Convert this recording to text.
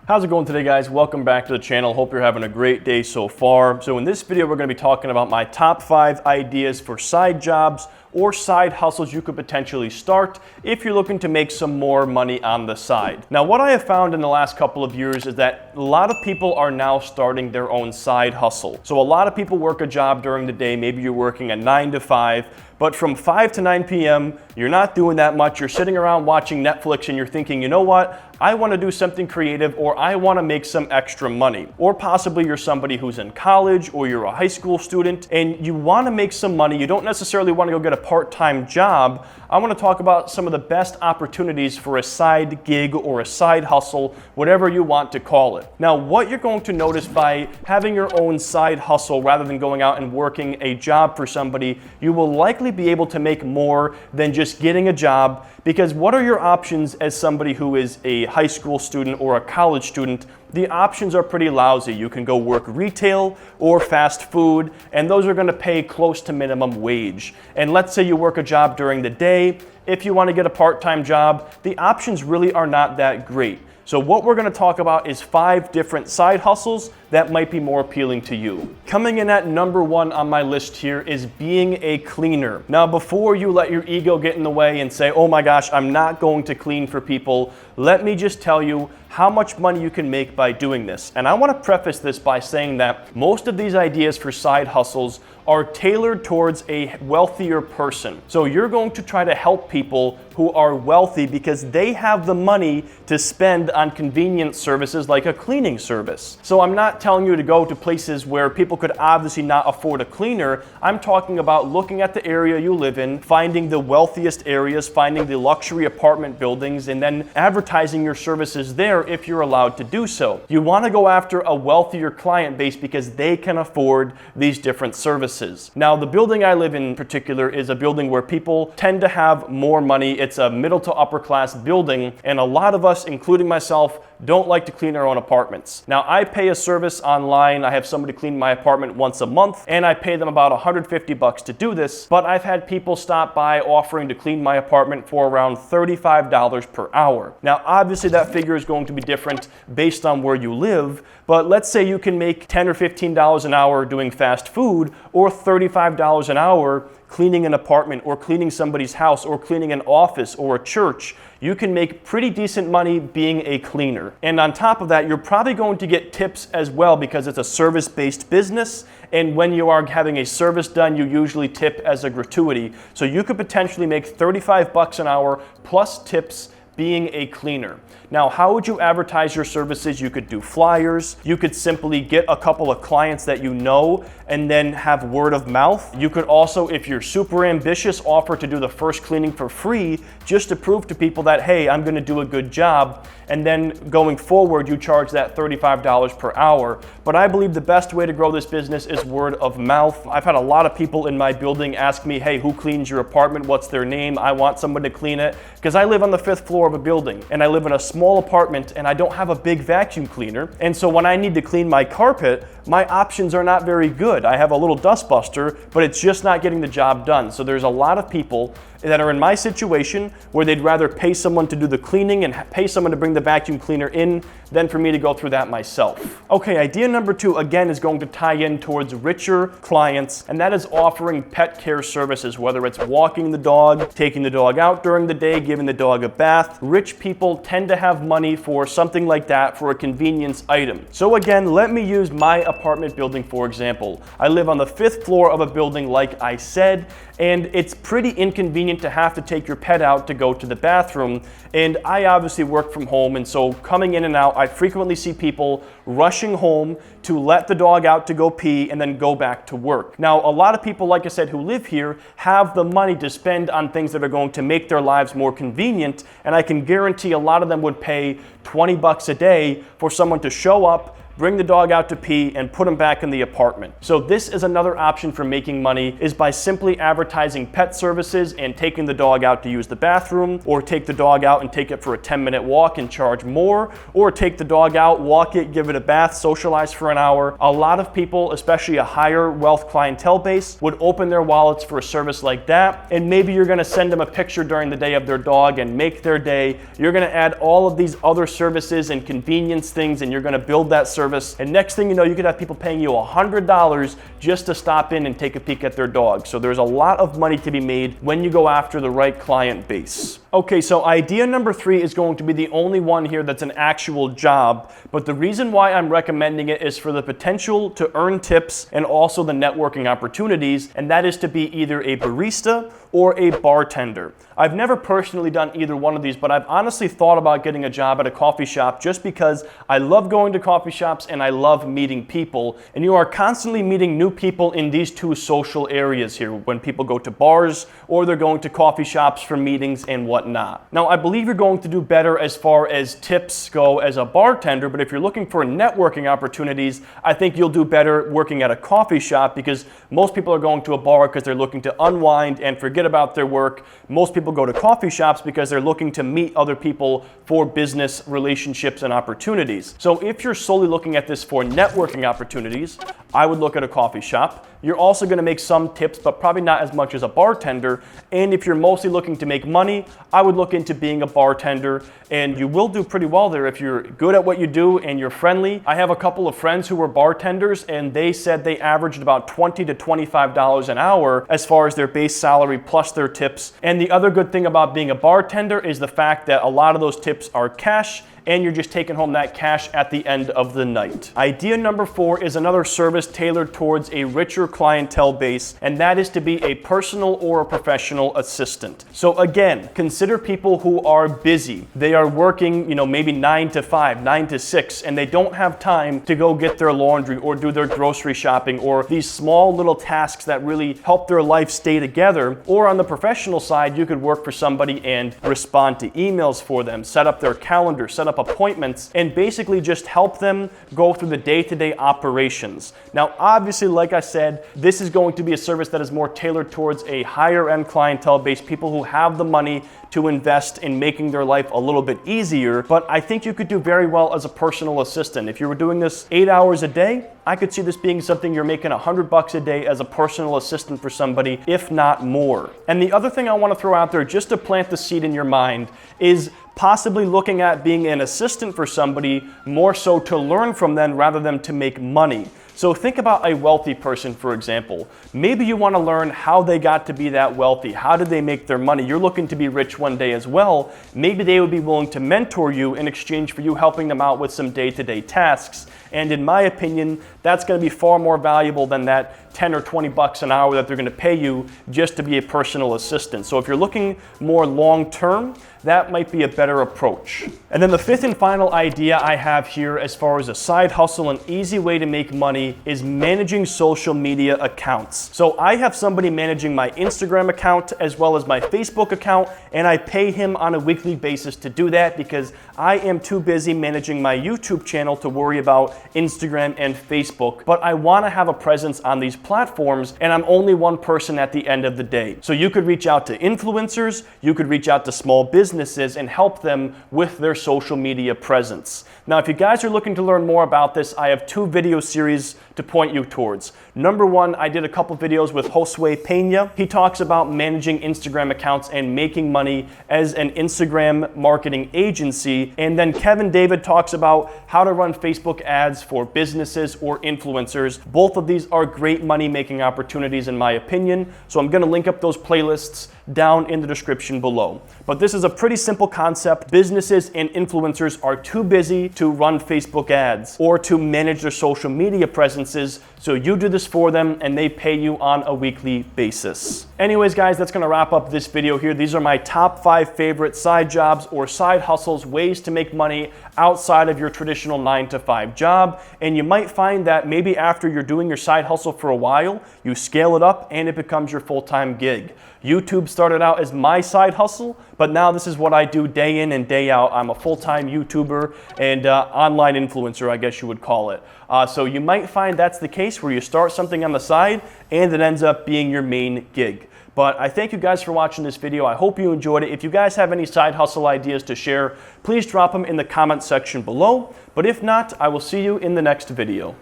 How's it going today, guys? Welcome back to the channel. Hope you're having a great day so far. So in this video, we're going to be talking about my top 5 ideas for side jobs or side hustles you could potentially start if you're looking to make some more money on the side. Now, what I have found in the last couple of years is that a lot of people are now starting their own side hustle. So a lot of people work a job during the day. Maybe you're working a 9 to 5, but from 5 to 9 p.m., you're not doing that much. You're sitting around watching Netflix and you're thinking, you know what? I want to do something creative, or I want to make some extra money. Or possibly you're somebody who's in college or you're a high school student and you want to make some money. You don't necessarily want to go get a part-time job. I want to talk about some of the best opportunities for a side gig or a side hustle, whatever you want to call it. Now, what you're going to notice by having your own side hustle rather than going out and working a job for somebody, you will likely be able to make more than just getting a job, because what are your options as somebody who is a high school student or a college student? The options are pretty lousy. You can go work retail or fast food, and those are going to pay close to minimum wage. And let's say you work a job during the day. If you want to get a part-time job, the options really are not that great. So what we're going to talk about is 5 different side hustles that might be more appealing to you. Coming in at number 1 on my list here is being a cleaner. Now, before you let your ego get in the way and say, oh my gosh, I'm not going to clean for people, let me just tell you how much money you can make by doing this. And I want to preface this by saying that most of these ideas for side hustles are tailored towards a wealthier person. So you're going to try to help people who are wealthy because they have the money to spend on convenience services like a cleaning service. So I'm not telling you to go to places where people could obviously not afford a cleaner. I'm talking about looking at the area you live in, finding the wealthiest areas, finding the luxury apartment buildings, and then advertising your services there if you're allowed to do so. You want to go after a wealthier client base because they can afford these different services. Now, the building I live in particular is a building where people tend to have more money. It's a middle to upper class building, and a lot of us, including myself, don't like to clean our own apartments. Now, I pay a service online. I have somebody clean my apartment once a month, and I pay them about $150 to do this, but I've had people stop by offering to clean my apartment for around $35 per hour. Now, obviously that figure is going to be different based on where you live, but let's say you can make $10 or $15 an hour doing fast food, or $35 an hour cleaning an apartment or cleaning somebody's house or cleaning an office or a church. You can make pretty decent money being a cleaner. And on top of that, you're probably going to get tips as well because it's a service-based business. And when you are having a service done, you usually tip as a gratuity. So you could potentially make $35 an hour plus tips being a cleaner. Now, how would you advertise your services? You could do flyers. You could simply get a couple of clients that you know and then have word of mouth. You could also, if you're super ambitious, offer to do the first cleaning for free just to prove to people that, hey, I'm going to do a good job. And then going forward, you charge that $35 per hour. But I believe the best way to grow this business is word of mouth. I've had a lot of people in my building ask me, hey, who cleans your apartment? What's their name? I want someone to clean it. Because I live on the 5th floor of a building and I live in a small apartment and I don't have a big vacuum cleaner. And so when I need to clean my carpet, my options are not very good. I have a little dust buster, but it's just not getting the job done. So there's a lot of people that are in my situation where they'd rather pay someone to do the cleaning and pay someone to bring the vacuum cleaner in than for me to go through that myself. Okay, idea number 2, again, is going to tie in towards richer clients, and that is offering pet care services, whether it's walking the dog, taking the dog out during the day, giving the dog a bath. Rich people tend to have money for something like that, for a convenience item. So again, let me use my apartment building for example. I live on the 5th floor of a building, like I said, and it's pretty inconvenient to have to take your pet out to go to the bathroom. And I obviously work from home, and so coming in and out, I frequently see people rushing home to let the dog out to go pee and then go back to work. Now, a lot of people, like I said, who live here have the money to spend on things that are going to make their lives more convenient, and I can guarantee a lot of them would pay $20 a day for someone to show up, bring the dog out to pee, and put him back in the apartment. So this is another option for making money, is by simply advertising pet services and taking the dog out to use the bathroom, or take the dog out and take it for a 10-minute walk and charge more, or take the dog out, walk it, give it a bath, socialize for an hour. A lot of people, especially a higher wealth clientele base, would open their wallets for a service like that, and maybe you're gonna send them a picture during the day of their dog and make their day. You're gonna add all of these other services and convenience things, and you're gonna build that service, and next thing you know, you could have people paying you $100 just to stop in and take a peek at their dog. So there's a lot of money to be made when you go after the right client base. Okay, so idea number 3 is going to be the only one here that's an actual job, but the reason why I'm recommending it is for the potential to earn tips and also the networking opportunities, and that is to be either a barista or a bartender. I've never personally done either one of these, but I've honestly thought about getting a job at a coffee shop just because I love going to coffee shops and I love meeting people, and you are constantly meeting new people in these two social areas here when people go to bars or they're going to coffee shops for meetings and whatnot. Now, I believe you're going to do better as far as tips go as a bartender, but if you're looking for networking opportunities, I think you'll do better working at a coffee shop, because most people are going to a bar because they're looking to unwind and forget about their work. Most people go to coffee shops because they're looking to meet other people for business relationships and opportunities. So if you're solely looking at this for networking opportunities, I would look at a coffee shop. You're also going to make some tips, but probably not as much as a bartender. And if you're mostly looking to make money, I would look into being a bartender, and you will do pretty well there if you're good at what you do and you're friendly. I have a couple of friends who were bartenders, and they said they averaged about $20 to $25 an hour as far as their base salary plus their tips. And the other good thing about being a bartender is the fact that a lot of those tips are cash, and you're just taking home that cash at the end of the night. Idea number 4 is another service tailored towards a richer clientele base, and that is to be a personal or a professional assistant. So again, consider people who are busy. They are working, maybe 9 to 5, 9 to 6, and they don't have time to go get their laundry or do their grocery shopping or these small little tasks that really help their life stay together. Or on the professional side, you could work for somebody and respond to emails for them, set up their calendar, set up appointments, and basically just help them go through the day-to-day operations. Now, obviously, like I said, this is going to be a service that is more tailored towards a higher end clientele base, people who have the money to invest in making their life a little bit easier. But I think you could do very well as a personal assistant. If you were doing this 8 hours a day, I could see this being something you're making $100 a day as a personal assistant for somebody, if not more. And the other thing I want to throw out there, just to plant the seed in your mind, is possibly looking at being an assistant for somebody more so to learn from them rather than to make money. So think about a wealthy person, for example. Maybe you want to learn how they got to be that wealthy. How did they make their money? You're looking to be rich one day as well. Maybe they would be willing to mentor you in exchange for you helping them out with some day-to-day tasks. And in my opinion, that's going to be far more valuable than that 10 or 20 bucks an hour that they're going to pay you just to be a personal assistant. So if you're looking more long-term, that might be a better approach. And then the 5th and final idea I have here as far as a side hustle, an easy way to make money, is managing social media accounts. So I have somebody managing my Instagram account as well as my Facebook account, and I pay him on a weekly basis to do that because I am too busy managing my YouTube channel to worry about Instagram and Facebook. But I want to have a presence on these platforms, and I'm only one person at the end of the day. So you could reach out to influencers, you could reach out to small businesses and help them with their social media presence. Now, if you guys are looking to learn more about this, I have 2 video series to point you towards. Number 1, I did a couple videos with Josue Pena. He talks about managing Instagram accounts and making money as an Instagram marketing agency. And then Kevin David talks about how to run Facebook ads for businesses or influencers. Both of these are great money-making opportunities in my opinion. So I'm gonna link up those playlists down in the description below. But this is a pretty simple concept. Businesses and influencers are too busy to run Facebook ads or to manage their social media presences, so you do this for them and they pay you on a weekly basis. Anyways, guys, that's gonna wrap up this video here. These are my top 5 favorite side jobs or side hustles, ways to make money outside of your traditional 9-to-5 job. And you might find that maybe after you're doing your side hustle for a while, you scale it up and it becomes your full-time gig. YouTube started out as my side hustle, but now this is what I do day in and day out. I'm a full-time YouTuber and online influencer, I guess you would call it. So you might find that's the case where you start something on the side and it ends up being your main gig. But I thank you guys for watching this video. I hope you enjoyed it. If you guys have any side hustle ideas to share, please drop them in the comment section below. But if not, I will see you in the next video.